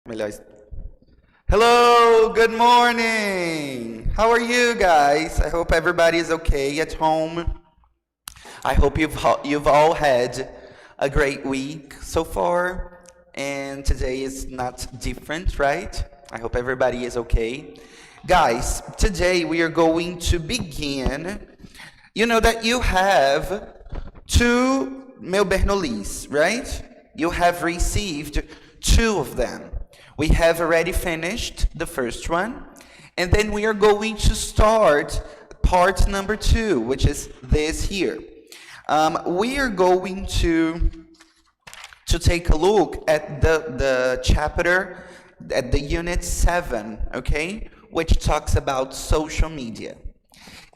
Melhor. Hello, good morning. How are you guys? I hope everybody is okay at home. I hope you've all had a great week so far, and today is not different, right? I hope everybody is okay. Guys, today we are going to begin. You know that you have two meu Bernoullis, right? You have received two of them. We have already finished the first one, and then we are going to start part number two, which is this here. We are going to take a look at the chapter, at the unit 7, okay, which talks about social media.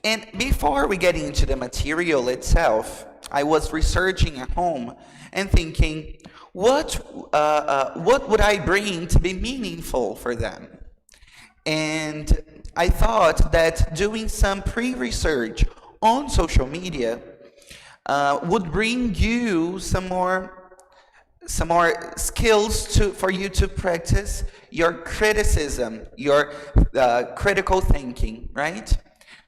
And before we get into the material itself, I was researching at home and thinking, what would I bring to be meaningful for them? And I thought that doing some pre-research on social media would bring you some more skills for you to practice your criticism, your critical thinking, right?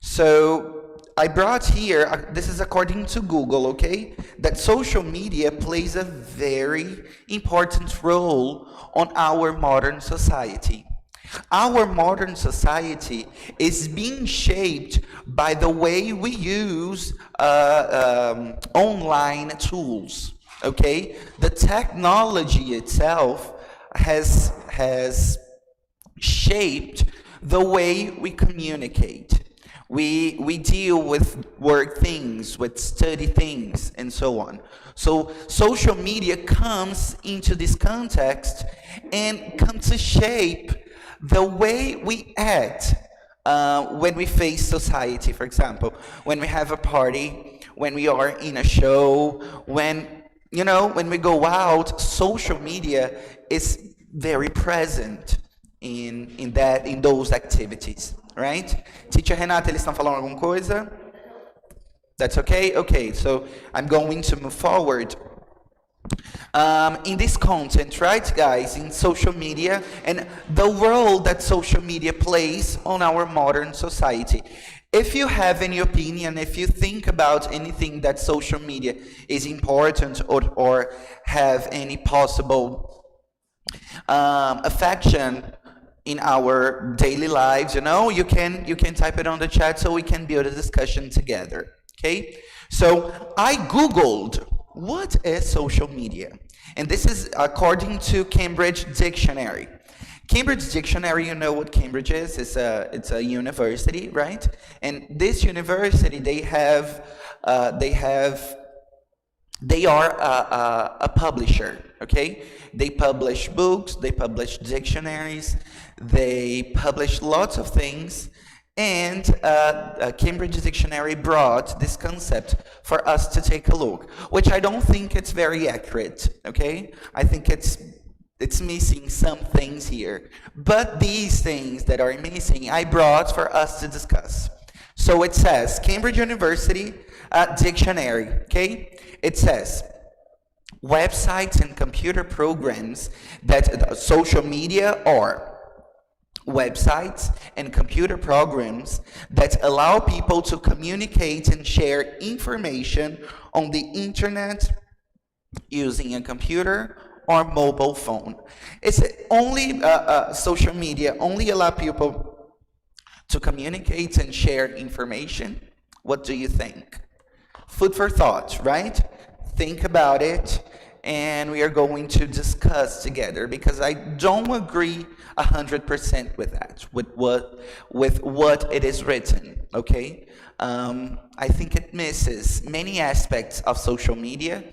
So I brought here, this is according to Google, okay, that social media plays a very important role on our modern society. Our modern society is being shaped by the way we use online tools, okay? The technology itself has shaped the way we communicate. We deal with work things, with study things, and so on. So social media comes into this context and comes to shape the way we act when we face society, for example, when we have a party, when we are in a show, when we go out. Social media is very present in those activities, right? Teacher Renata, eles estão falando alguma coisa? That's okay? Okay, so I'm going to move forward. In this content, right, guys, in social media and the role that social media plays on our modern society. If you have any opinion, if you think about anything that social media is important or have any possible affection in our daily lives, you can type it on the chat so we can build a discussion together. Okay, so I googled what is social media, and this is according to Cambridge Dictionary. Cambridge Dictionary, you know what Cambridge is? It's a university, right? And this university, they are a publisher, okay? They publish books, they publish dictionaries, they publish lots of things, and Cambridge Dictionary brought this concept for us to take a look, which I don't think it's very accurate, okay? I think it's missing some things here. But these things that are missing, I brought for us to discuss. So it says, Cambridge University Dictionary, okay? It says, websites and computer programs that social media are websites and computer programs that allow people to communicate and share information on the internet using a computer or mobile phone. It's only social media only allow people to communicate and share information. What do you think? Food for thought, right? Think about it, and we are going to discuss together, because I don't agree 100% with that, with what it is written, okay? I think it misses many aspects of social media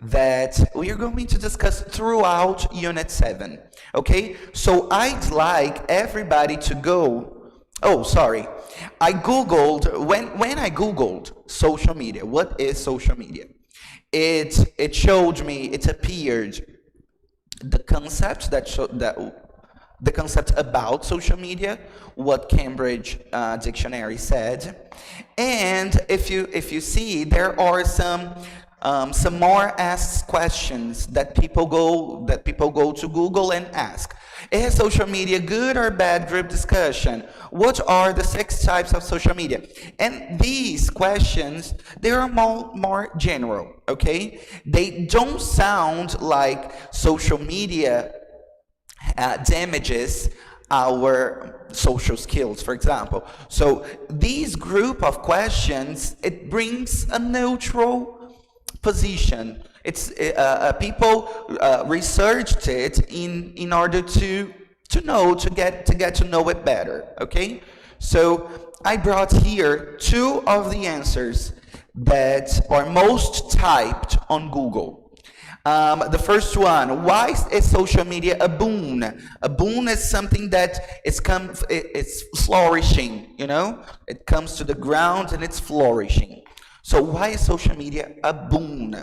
that we are going to discuss throughout Unit 7, okay? So I'd like everybody to go. Oh, sorry. I googled, when I googled social media, what is social media? It showed me, it appeared the concept the concept about social media, what Cambridge Dictionary said, and if you see, there are some some more asked questions that people go to Google and ask. Is social media good or bad? Group discussion. What are the 6 types of social media? And these questions, they are more general, okay? They don't sound like social media damages our social skills, for example. So these group of questions, it brings a neutral position. It's people researched it in order to get to know it better. Okay, so I brought here 2 of the answers that are most typed on Google. The first one: why is social media a boon? A boon is something that it's flourishing. You know, it comes to the ground and it's flourishing. So why is social media a boon?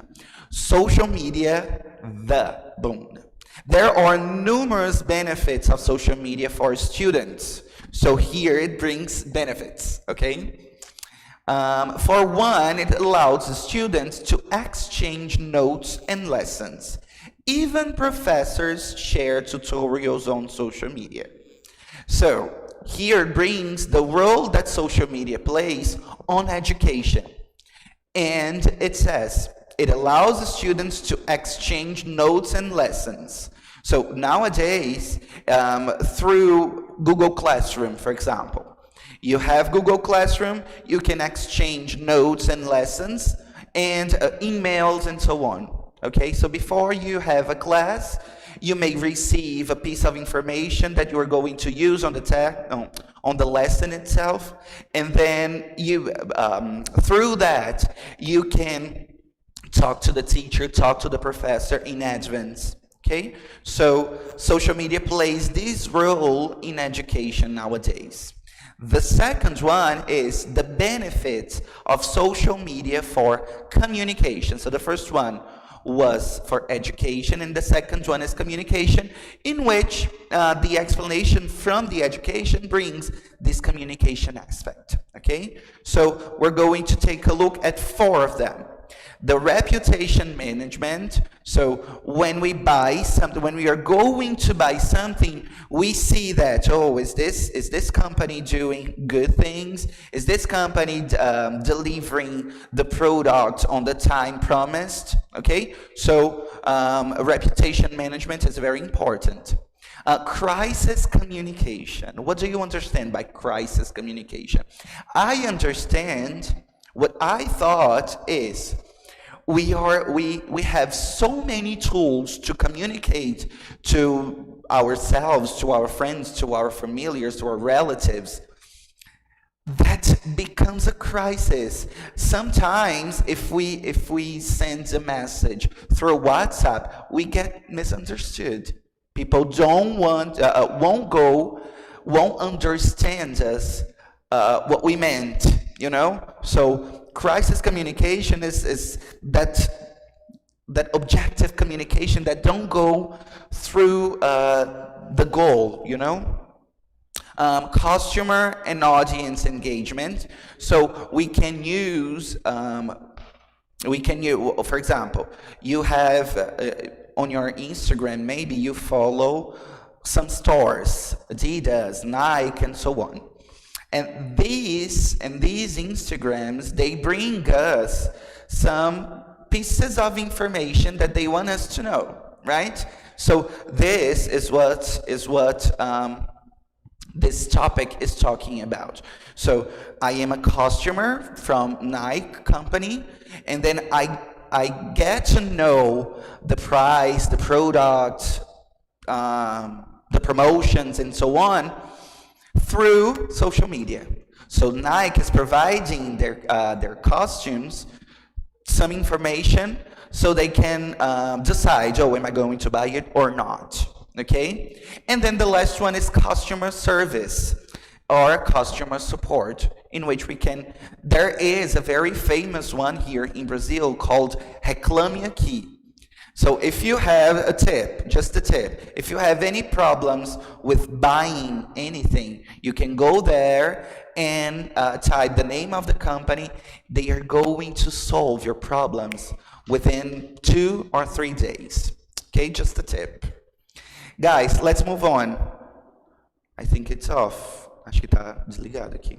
Social media, the boon. There are numerous benefits of social media for students. So here it brings benefits, okay? For one, it allows the students to exchange notes and lessons. Even professors share tutorials on social media. So here it brings the role that social media plays on education. And it says, it allows the students to exchange notes and lessons. So nowadays, through Google Classroom, for example, you have Google Classroom, you can exchange notes and lessons and emails and so on. Okay, so before you have a class, you may receive a piece of information that you are going to use on the lesson itself, and then you through that you can talk to the teacher, talk to the professor in advance. Okay, so social media plays this role in education nowadays. The second one is the benefits of social media for communication. So the first one was for education, and the second one is communication, in which the explanation from the education brings this communication aspect. Okay, so we're going to take a look at 4 of them. The reputation management. So when we buy something, when we are going to buy something, we see that, oh, is this company doing good things? Is this company delivering the product on the time promised? Okay, so reputation management is very important. Crisis communication. What do you understand by crisis communication? I understand, what I thought is, we have so many tools to communicate to ourselves, to our friends, to our familiars, to our relatives, that becomes a crisis. Sometimes if we send a message through WhatsApp, we get misunderstood. People won't understand us, what we meant, you know? So crisis communication is that objective communication that don't go through the goal, you know? Customer and audience engagement. So we can use, for example, you have on your Instagram, maybe you follow some stores, Adidas, Nike, and so on. And these Instagrams, they bring us some pieces of information that they want us to know, right? So this is what this topic is talking about. So I am a customer from Nike company, and then I get to know the price, the product, the promotions, and so on, through social media. So Nike is providing their costumes some information so they can decide, oh, am I going to buy it or not? Okay? And then the last one is customer service or customer support, in which there is a very famous one here in Brazil called Reclame Aqui. So if you have a tip, just a tip, if you have any problems with buying anything, you can go there and type the name of the company. They are going to solve your problems within 2 or 3 days. Okay, just a tip. Guys, let's move on. I think it's off. Acho que tá desligado aqui.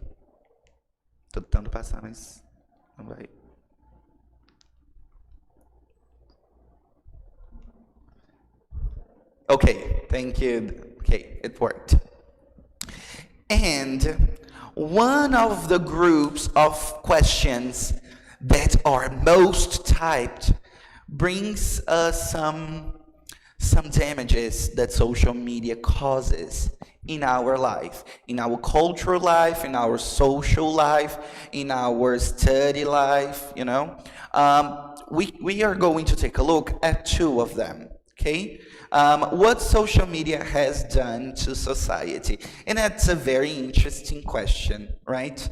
Tô tentando passar, mas não vai. Okay, thank you. Okay, it worked. And one of the groups of questions that are most typed brings us some damages that social media causes in our life, in our cultural life, in our social life, in our study life, you know. We are going to take a look at two of them, okay? What social media has done to society. And that's a very interesting question, right?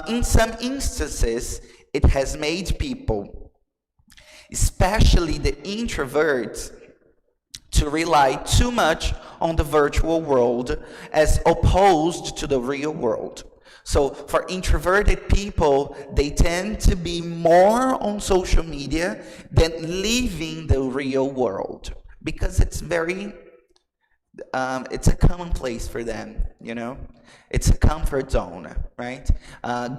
In some instances, it has made people, especially the introverts, to rely too much on the virtual world as opposed to the real world. So for introverted people, they tend to be more on social media than leaving the real world, because it's a commonplace for them, you know? It's a comfort zone, right?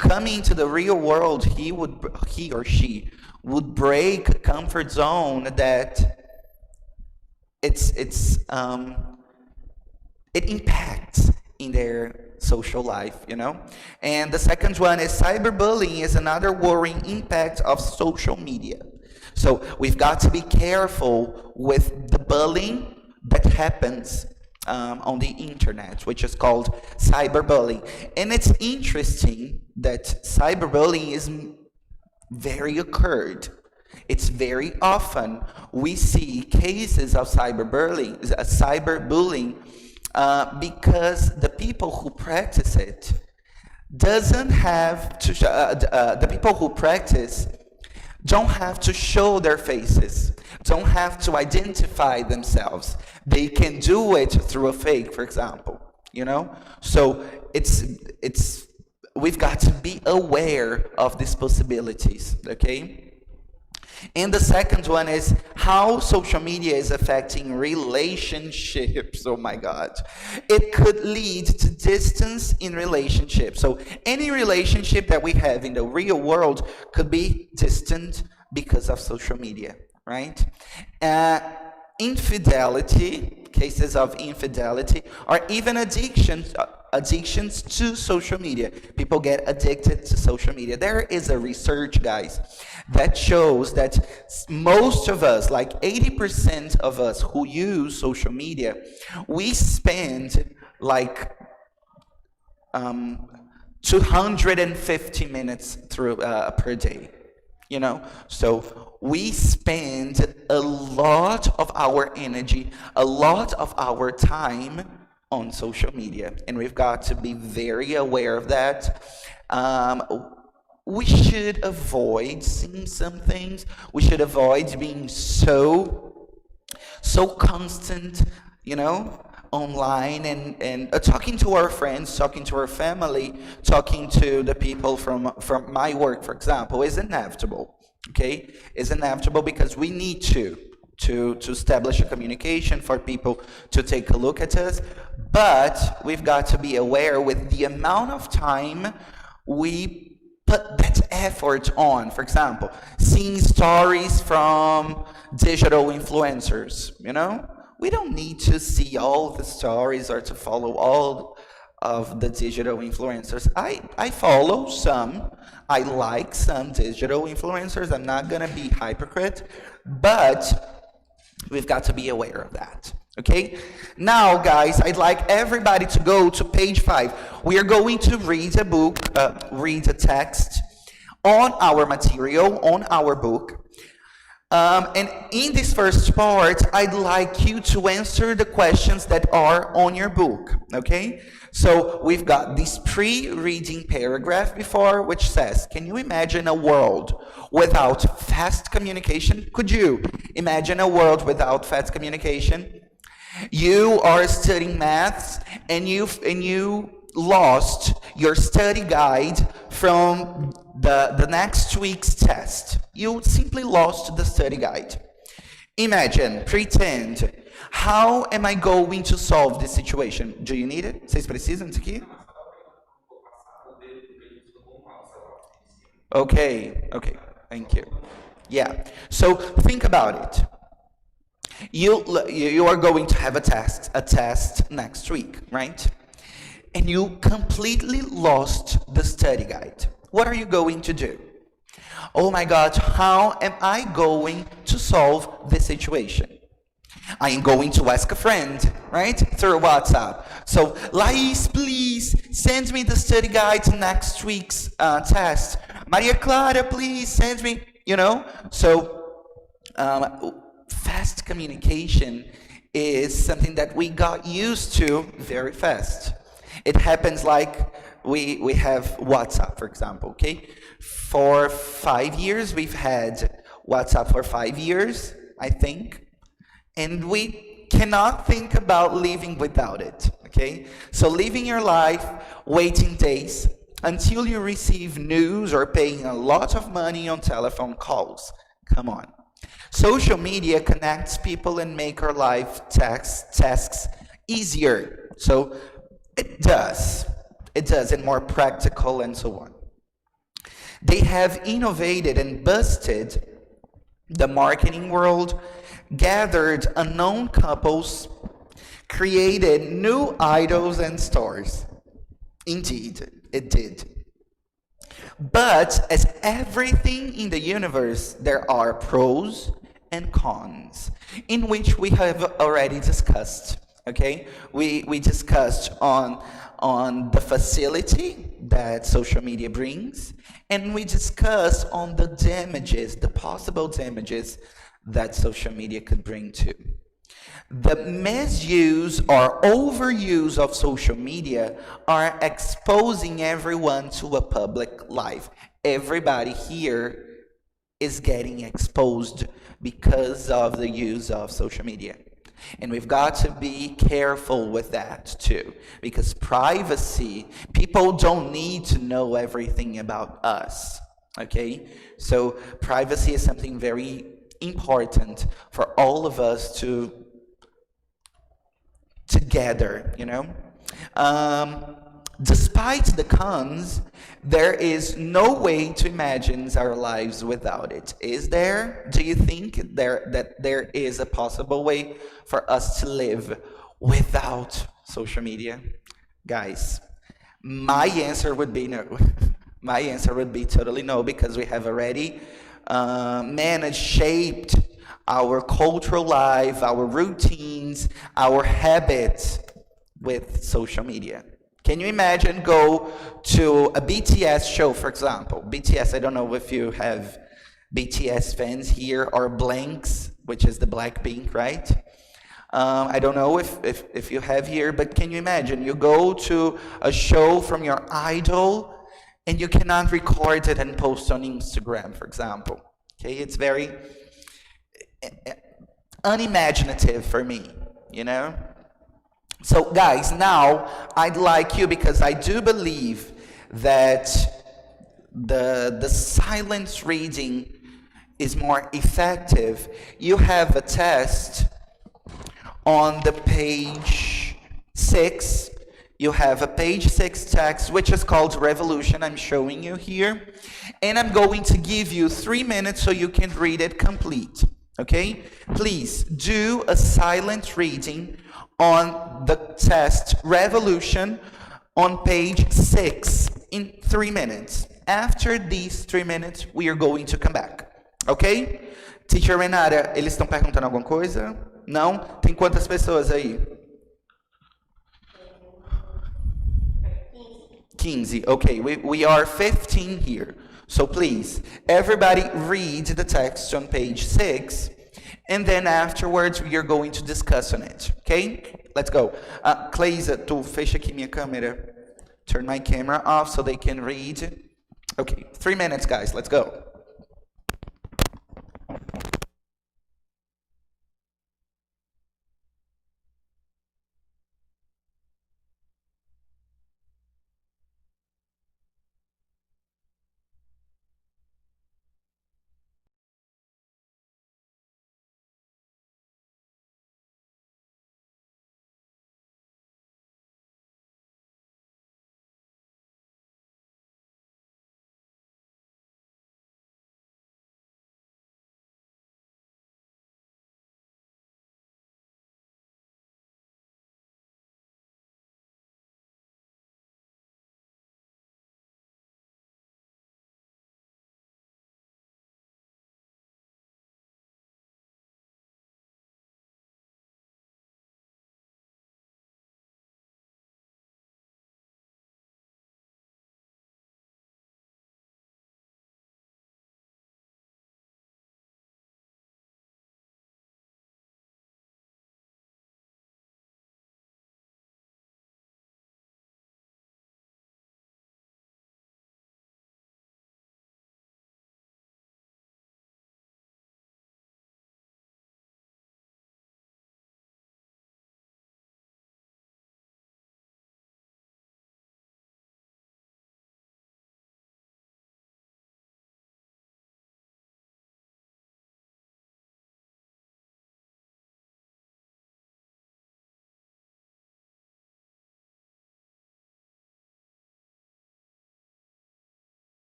Coming to the real world, he or she would break a comfort zone that it impacts in their social life, you know? And the second one is cyberbullying is another worrying impact of social media. So we've got to be careful with the bullying that happens on the internet, which is called cyberbullying. And it's interesting that cyberbullying is very occurred. It's very often we see cases of cyberbullying, because the people who practice it doesn't have to. The people who practice don't have to show their faces, don't have to identify themselves. They can do it through a fake, for example. You know, so we've got to be aware of these possibilities. Okay. And the second one is how social media is affecting relationships. Oh my God. It could lead to distance in relationships. So any relationship that we have in the real world could be distant because of social media, right? Infidelity, cases of infidelity, or even addictions to social media. People get addicted to social media. There is a research, guys, that shows that most of us, like 80% of us who use social media, we spend like 250 minutes through per day. You know, so we spend a lot of our energy, a lot of our time on social media, and we've got to be very aware of that. We should avoid seeing some things. We should avoid being so constant, you know, online and talking to our friends, talking to our family, talking to the people from my work, for example, is inevitable. Okay, is inevitable because we need to establish a communication for people to take a look at us, but we've got to be aware with the amount of time we put that effort on. For example, seeing stories from digital influencers, you know? We don't need to see all the stories or to follow all of the digital influencers. I follow some. I like some digital influencers. I'm not gonna be hypocrite, but we've got to be aware of that. Okay? Now, guys, I'd like everybody to go to page 5. We are going to read a book, read a text on our material, on our book. And in this first part, I'd like you to answer the questions that are on your book, okay? So we've got this pre-reading paragraph before, which says, can you imagine a world without fast communication? Could you imagine a world without fast communication? You are studying maths and you lost your study guide from the next week's test. You simply lost the study guide. Imagine, pretend, how am I going to solve this situation? Do you need it? Vocês precisam disso aqui? Okay, okay, thank you. Yeah, so think about it. You are going to have a test next week, right? And you completely lost the study guide. What are you going to do? Oh my God, how am I going to solve this situation? I am going to ask a friend, right? Through WhatsApp. So, Lais, please send me the study guide to next week's test. Maria Clara, please send me, So, fast communication is something that we got used to very fast. It happens like we have WhatsApp, for example, okay? For 5 years, we've had WhatsApp for 5 years, I think. And we cannot think about living without it, okay? So living your life, waiting days until you receive news or paying a lot of money on telephone calls. Come on. Social media connects people and make our life tasks easier. So it does, and more practical and so on. They have innovated and busted the marketing world, gathered unknown couples, created new idols and stars. Indeed, it did. But as everything in the universe, there are pros and cons, in which we have already discussed. Okay, we discussed on the facility that social media brings, and we discussed on the damages, the possible damages that social media could bring to. The misuse or overuse of social media are exposing everyone to a public life. Everybody here is getting exposed because of the use of social media. And we've got to be careful with that too, because privacy, people don't need to know everything about us, okay? So privacy is something very important for all of us to together, Despite the cons, there is no way to imagine our lives without it. Is there? Do you think that there is a possible way for us to live without social media? Guys, my answer would be no. My answer would be totally no, because we have already shaped our cultural life, our routines, our habits with social media. Can you imagine go to a BTS show, for example? BTS, I don't know if you have BTS fans here, or Blanks, which is the Blackpink, right? I don't know if you have here, but can you imagine? You go to a show from your idol and you cannot record it and post on Instagram, for example. Okay, it's very unimaginative for me, So guys, now I'd like you, because I do believe that the silence reading is more effective. You have a test on the page 6. You have a page 6 text, which is called Revolution. I'm showing you here. And I'm going to give you 3 minutes so you can read it complete. Okay? Please do a silent reading on the test Revolution on page 6 in 3 minutes. After these 3 minutes, we are going to come back. Ok? Teacher Renata, eles estão perguntando alguma coisa? Não? Tem quantas pessoas aí? 15. Okay, we are 15 here. So please, everybody read the text on page 6, and then afterwards we are going to discuss on it. Okay? Let's go. Cleisa, tu fecha aqui minha câmera. Turn my camera off so they can read. Okay, 3 minutes, guys. Let's go.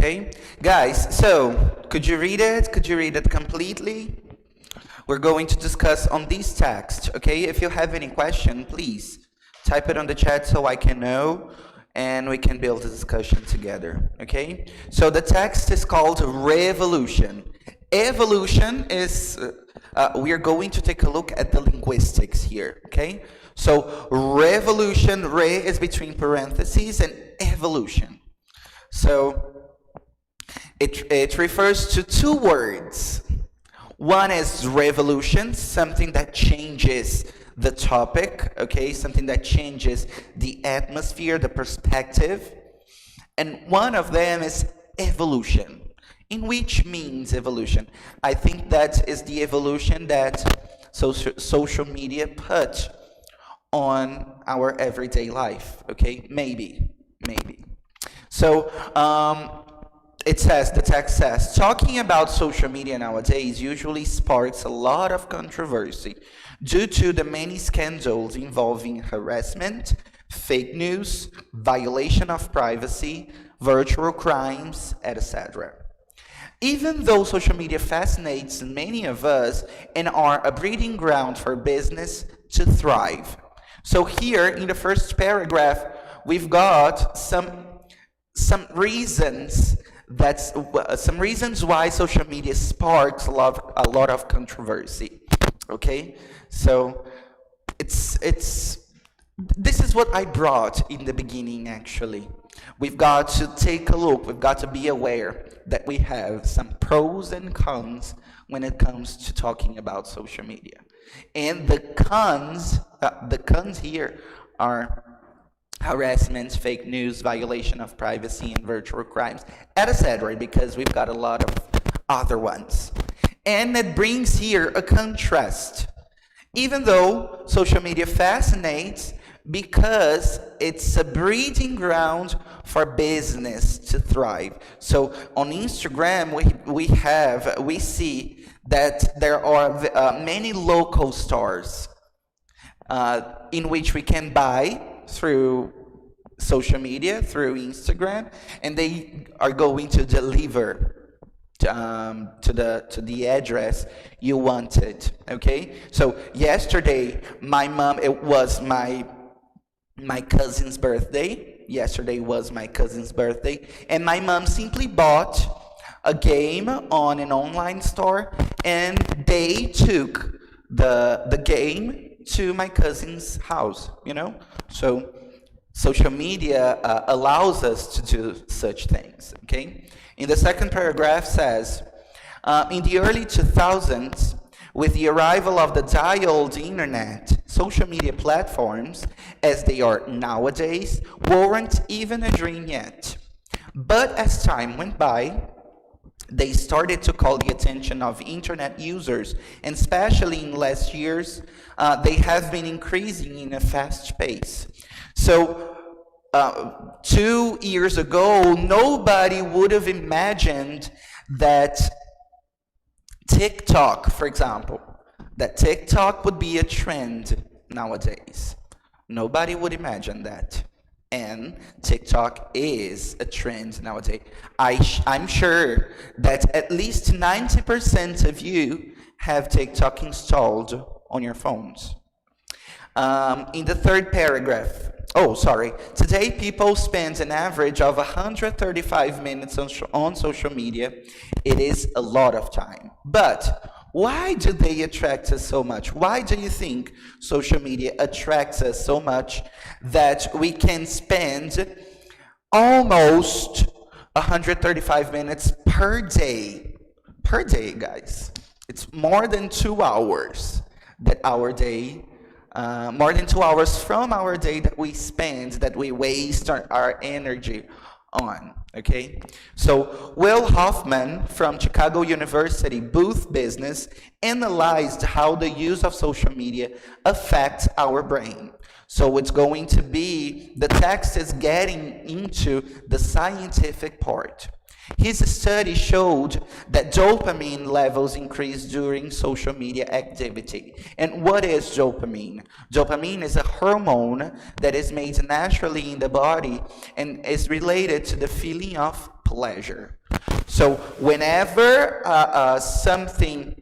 Okay, guys, so could you read it? Could you read it completely? We're going to discuss on these texts, okay? If you have any question, please type it on the chat so I can know and we can build a discussion together, okay? So the text is called Revolution. Evolution is, we are going to take a look at the linguistics here, okay? So revolution, re is between parentheses, and evolution. So it refers to two words. One is revolution, something that changes the topic, okay? Something that changes the atmosphere, the perspective. And one of them is evolution. In which means evolution? I think that is the evolution that social media put on our everyday life, okay? Maybe. So, the text says, talking about social media nowadays usually sparks a lot of controversy due to the many scandals involving harassment, fake news, violation of privacy, virtual crimes, etc. Even though social media fascinates many of us and are a breeding ground for business to thrive. So here in the first paragraph, we've got some reasons why social media sparks a lot of controversy. Okay, so this is what I brought in the beginning. Actually, we've got to take a look. We've got to be aware that we have some pros and cons when it comes to talking about social media, and the cons here are harassment, fake news, violation of privacy, and virtual crimes, etc., because we've got a lot of other ones. And it brings here a contrast. Even though social media fascinates, because it's a breeding ground for business to thrive. So on Instagram, we see that there are many local stores in which we can buy through social media, through Instagram, and they are going to deliver to the address you wanted. Okay, so yesterday it was my cousin's birthday. Yesterday was my cousin's birthday, and my mom simply bought a game on an online store, and they took the game to my cousin's house, So social media allows us to do such things, okay? In the second paragraph says, in the early 2000s, with the arrival of the dialed internet, social media platforms, as they are nowadays, weren't even a dream yet. But as time went by, they started to call the attention of internet users, and especially in last years, they have been increasing in a fast pace. So 2 years ago, nobody would have imagined that TikTok, for example, that TikTok would be a trend nowadays. Nobody would imagine that. And TikTok is a trend nowadays. I'm sure that at least 90% of you have TikTok installed on your phones. In the third paragraph, today people spend an average of 135 minutes on social media. It is a lot of time. But why do they attract us so much? Why do you think social media attracts us so much that we can spend almost 135 minutes per day? Per day, guys. It's more than 2 hours that our day, more than 2 hours from our day that we spend, that we waste our energy on, okay? So Will Hoffman from Chicago University Booth Business analyzed how the use of social media affects our brain. So it's going to be, the text is getting into the scientific part. His study showed that dopamine levels increase during social media activity. And what is dopamine? Dopamine is a hormone that is made naturally in the body and is related to the feeling of pleasure. So whenever something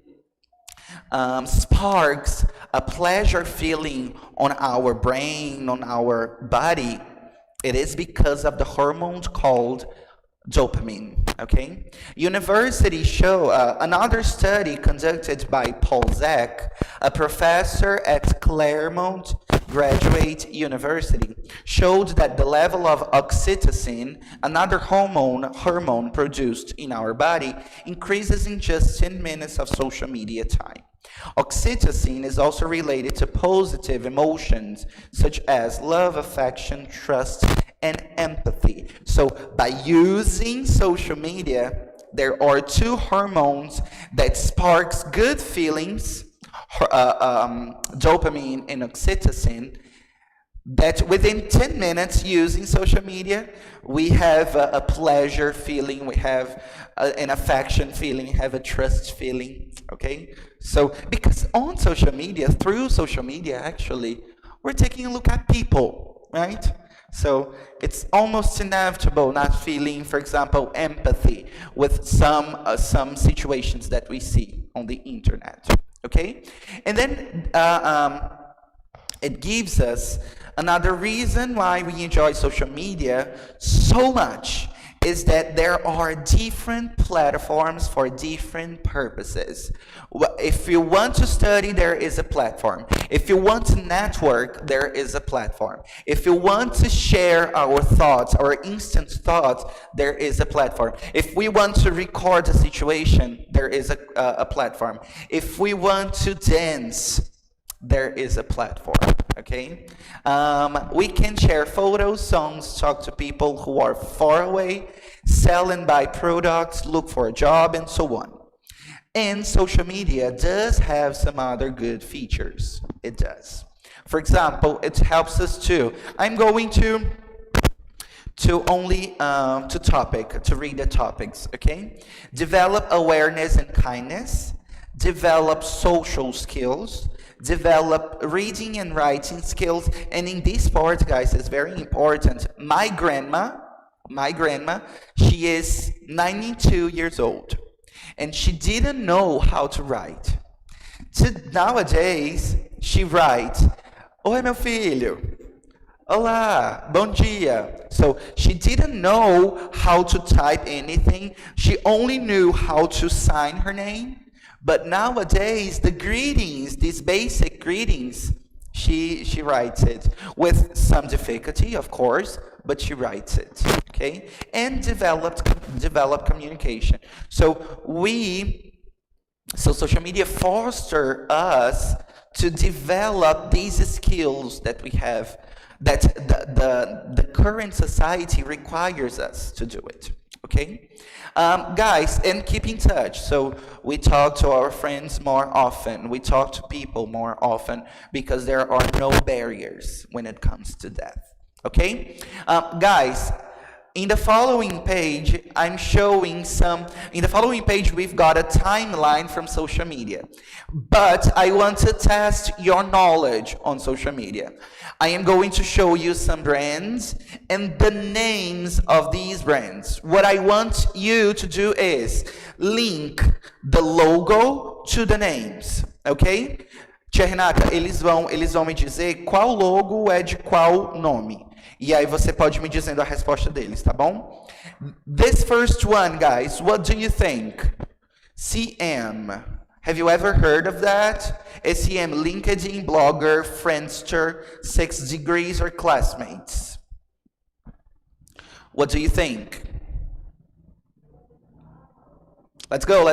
sparks a pleasure feeling on our brain, on our body, it is because of the hormone called dopamine. Okay, universities show another study conducted by Paul Zak, a professor at Claremont Graduate University, showed that the level of oxytocin, another hormone produced in our body, increases in just 10 minutes of social media time. Oxytocin is also related to positive emotions such as love, affection, trust, and empathy. So by using social media, there are two hormones that sparks good feelings, dopamine and oxytocin, that within 10 minutes using social media, we have a pleasure feeling, we have an affection feeling, we have a trust feeling, okay? So, because on social media, through social media, actually, we're taking a look at people, right? So, it's almost inevitable not feeling, for example, empathy with some situations that we see on the internet, okay? And then, it gives us another reason why we enjoy social media so much is that there are different platforms for different purposes. If you want to study, there is a platform. If you want to network, there is a platform. If you want to share our thoughts, our instant thoughts, there is a platform. If we want to record a situation, there is a platform. If we want to dance, there is a platform, okay? We can share photos, songs, talk to people who are far away, sell and buy products, look for a job, and so on. And social media does have some other good features. It does. For example, it helps us to, I'm going to read the topics, okay? Develop awareness and kindness, develop social skills, develop reading and writing skills. And in this part, guys, it's very important. My grandma, she is 92 years old, and she didn't know how to write. Nowadays, she writes, Oi, meu filho. Olá, bom dia. So she didn't know how to type anything. She only knew how to sign her name. But nowadays, the greetings, these basic greetings, she writes it with some difficulty, of course, but she writes it, okay? And develop communication. So social media foster us to develop these skills that we have, that the current society requires us to do it. Okay, guys, and keep in touch. So we talk to our friends more often. We talk to people more often because there are no barriers when it comes to death. Okay, guys. In the following page, we've got a timeline from social media. But I want to test your knowledge on social media. I am going to show you some brands and the names of these brands. What I want you to do is link the logo to the names, okay? Tia Renata, eles vão me dizer qual logo é de qual nome. E aí você pode me dizendo a resposta deles, tá bom? This first one, guys, what do you think? CM. Have you ever heard of that? SEM, LinkedIn, Blogger, Friendster, 6 Degrees, or Classmates? What do you think? Let's go.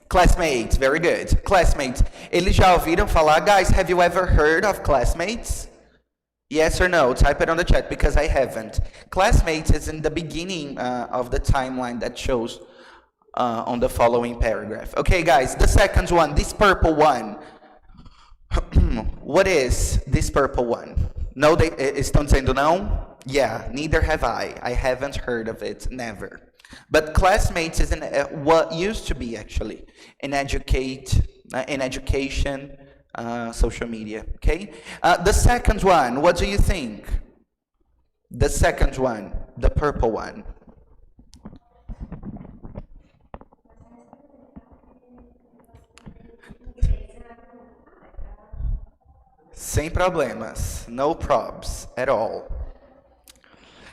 Classmates, very good. Classmates. Eles já ouviram falar? Guys, have you ever heard of Classmates? Yes or no? Type it on the chat because I haven't. Classmates is in the beginning of the timeline that shows on the following paragraph. Okay, guys, the second one, this purple one. What is this purple one? No, estão dizendo não? Yeah, neither have I. I haven't heard of it, never. But Classmates is what used to be actually an education social media, okay? The second one, what do you think? The second one, the purple one. Sem problemas, no probs at all.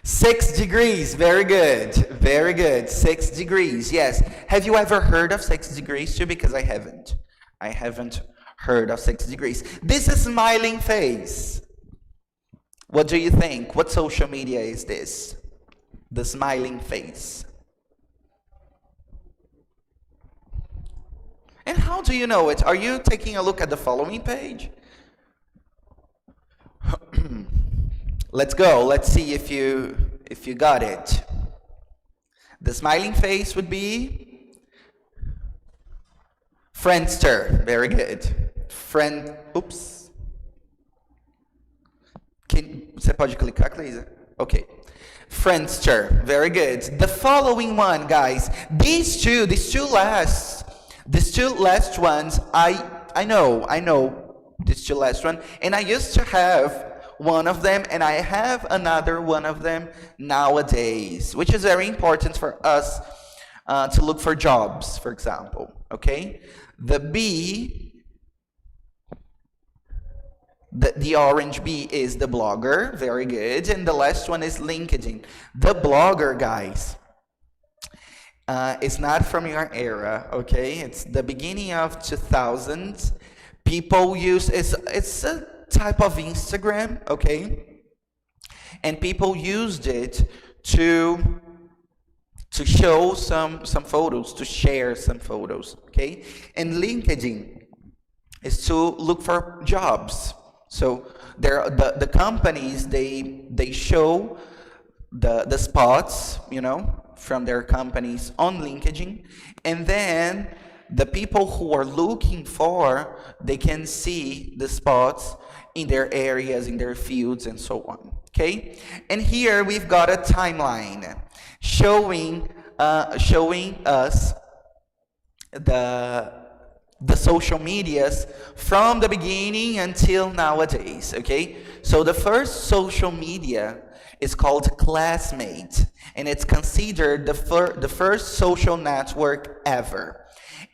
6 degrees, very good, very good. 6 degrees, yes. Have you ever heard of 6 degrees too? Because I haven't. I haven't heard of 6 degrees. This is smiling face. What do you think? What social media is this? The smiling face. And how do you know it? Are you taking a look at the following page? Let's go. Let's see if you got it. The smiling face would be Friendster. Very good. Oops. Você pode clicar, Cleisa? Okay. Friendster. Very good. The following one, guys. These two last ones, I know these two last one, and I used to have one of them, and I have another one of them nowadays, which is very important for us to look for jobs, for example, okay? The B, the orange B is the blogger, very good, and the last one is LinkedIn. The blogger, guys, it's not from your era, okay? It's the beginning of 2000s. People use, it's a type of Instagram, okay? And people used it to show some photos, to share some photos, okay? And LinkedIn is to look for jobs. So the companies, they show the spots, you know, from their companies on LinkedIn, and then the people who are looking for, they can see the spots in their areas, in their fields, and so on, okay? And here we've got a timeline showing us the social medias from the beginning until nowadays, okay? So the first social media is called Classmate, and it's considered the first social network ever.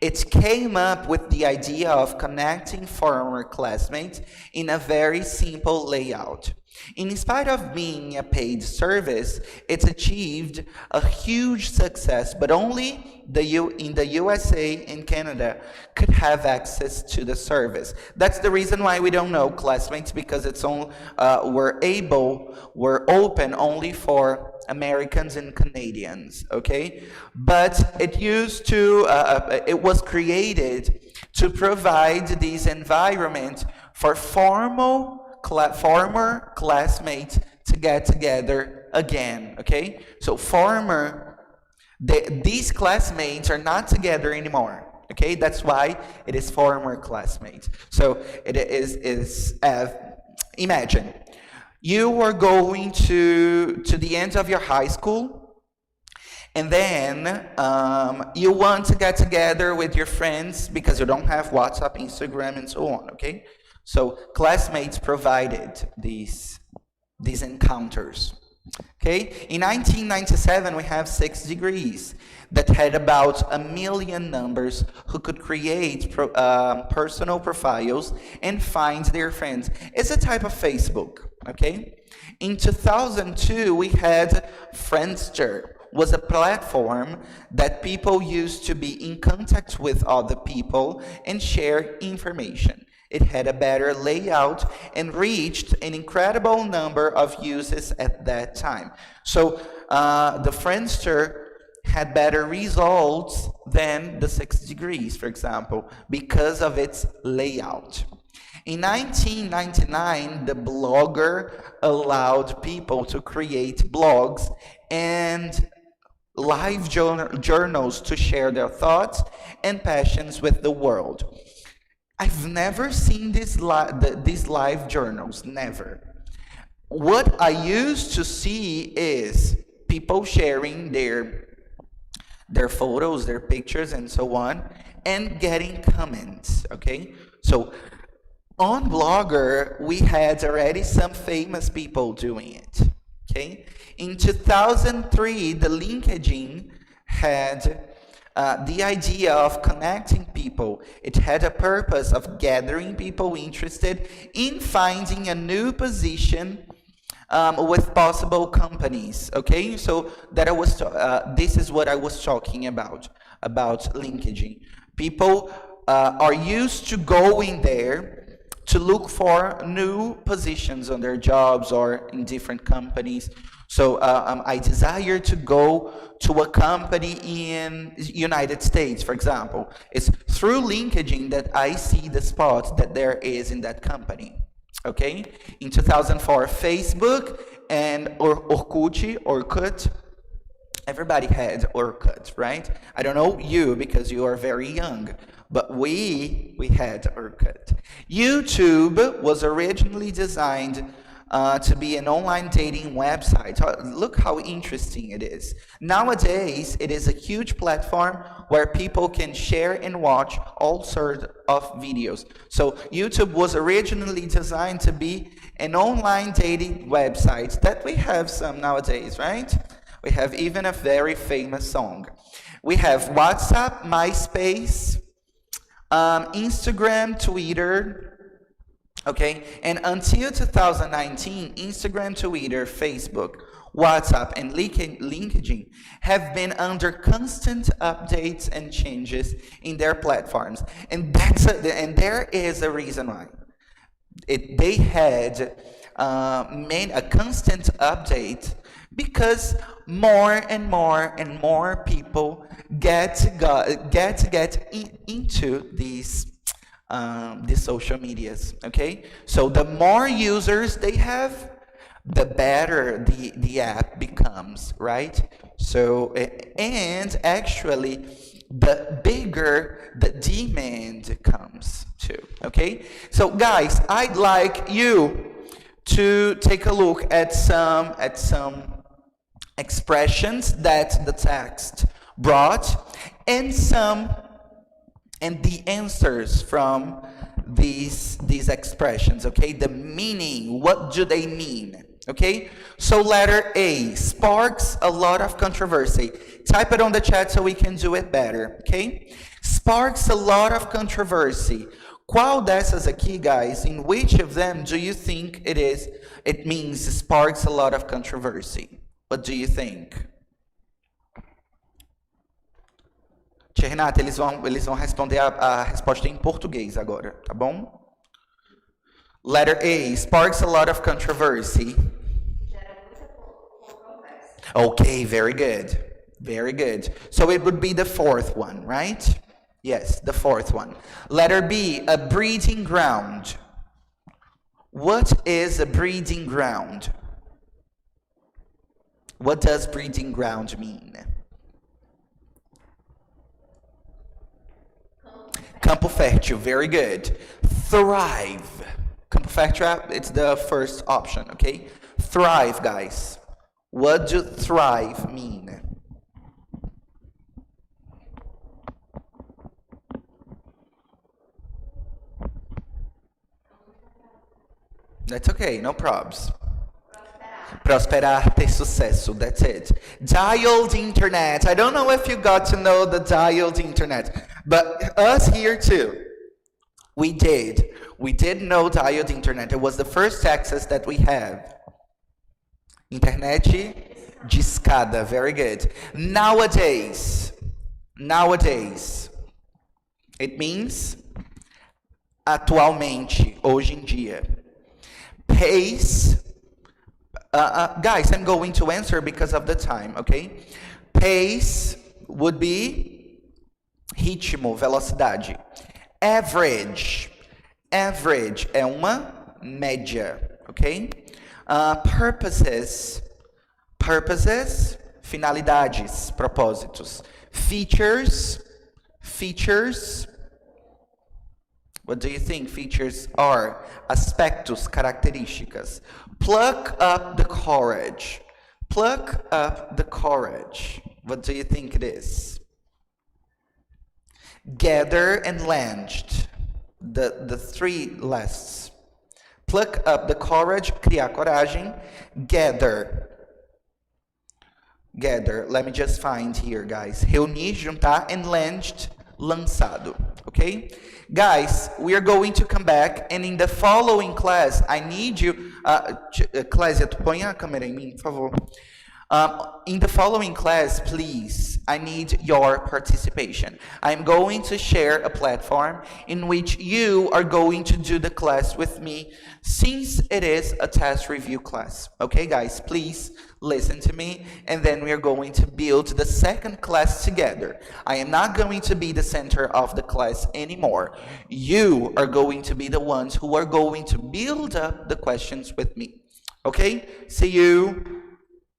It came up with the idea of connecting former classmates in a very simple layout. In spite of being a paid service, it's achieved a huge success, but only in the USA and Canada could have access to the service. That's the reason why we don't know Classmates, because it's we're open only for Americans and Canadians, okay? But it it was created to provide this environment for former classmates to get together again, okay? So these classmates are not together anymore, okay? That's why it is former classmates. So it is imagine you are going to the end of your high school, and then you want to get together with your friends because you don't have WhatsApp, Instagram, and so on, okay? So classmates provided these encounters, okay? In 1997, we have 6 degrees that had about 1 million numbers who could create personal profiles and find their friends. It's a type of Facebook, okay? In 2002, we had Friendster, was a platform that people used to be in contact with other people and share information. It had a better layout and reached an incredible number of users at that time. So the Friendster had better results than the 6 degrees, for example, because of its layout. In 1999, the blogger allowed people to create blogs and live journals to share their thoughts and passions with the world. I've never seen these live journals, never. What I used to see is people sharing their photos, their pictures, and so on, and getting comments, okay? So On Blogger, we had already some famous people doing it, okay? In 2003, the LinkedIn had the idea of connecting people. It had a purpose of gathering people interested in finding a new position with possible companies, okay? So that I was, this is what I was talking about LinkedIn. People are used to going there to look for new positions on their jobs or in different companies. So I desire to go to a company in United States, for example. It's through LinkedIn that I see the spots that there is in that company. Okay? In 2004, Facebook and Orkut, everybody had Orkut, right? I don't know you because you are very young, but we had Orkut. YouTube was originally designed to be an online dating website. Look how interesting it is. Nowadays, it is a huge platform where people can share and watch all sorts of videos. So YouTube was originally designed to be an online dating website that we have some nowadays, right? We have even a very famous song. We have WhatsApp, MySpace, Instagram, Twitter, okay? And until 2019, Instagram, Twitter, Facebook, WhatsApp, and LinkedIn have been under constant updates and changes in their platforms. And there is a reason why. They had made a constant update because more and more people get into these social medias, okay? So the more users they have, the better the app becomes, right? So, and actually, the bigger the demand comes too, okay? So guys, I'd like you to take a look at some expressions that the text brought and the answers from these expressions, okay? The meaning, what do they mean, okay? So letter A, sparks a lot of controversy. Type it on the chat so we can do it better, okay? Sparks a lot of controversy. Qual dessas aqui, guys, in which of them do you think it means sparks a lot of controversy? What do you think? Tia Renata, eles vão responder a resposta em português agora, tá bom? Letter A, sparks a lot of controversy. Okay, very good. Very good. So it would be the fourth one, right? Yes, the fourth one. Letter B, a breeding ground. What is a breeding ground? What does breeding ground mean? Campo fértil, very good. Thrive. Campo fértil, it's the first option, okay? Thrive, guys. What does thrive mean? That's okay, no probs. Prosperar, ter sucesso, that's it. Dialed internet. I don't know if you got to know the dialed internet, but us here too, we did know dialed internet. It was the first access that we have. Internet discada, very good. Nowadays, it means atualmente, hoje em dia. Pace, guys, I'm going to answer because of the time, okay? Pace would be ritmo, velocidade. Average é uma média, ok? Purposes, finalidades, propósitos. Features, what do you think features are? Aspectos, características. Pluck up the courage. What do you think it is? Gather and land. the three lasts. Pluck up the courage, criar coragem. Gather. Gather. Let me just find here, guys. Reunir, juntar, and lanced, lançado. Okay? Guys, we are going to come back, and in the following class, I need you... Clésia, tu põe a câmera em mim, por favor. In the following class, please, I need your participation. I'm going to share a platform in which you are going to do the class with me, since it is a test review class. Okay, guys, please listen to me, and then we are going to build the second class together. I am not going to be the center of the class anymore. You are going to be the ones who are going to build up the questions with me. Okay, see you.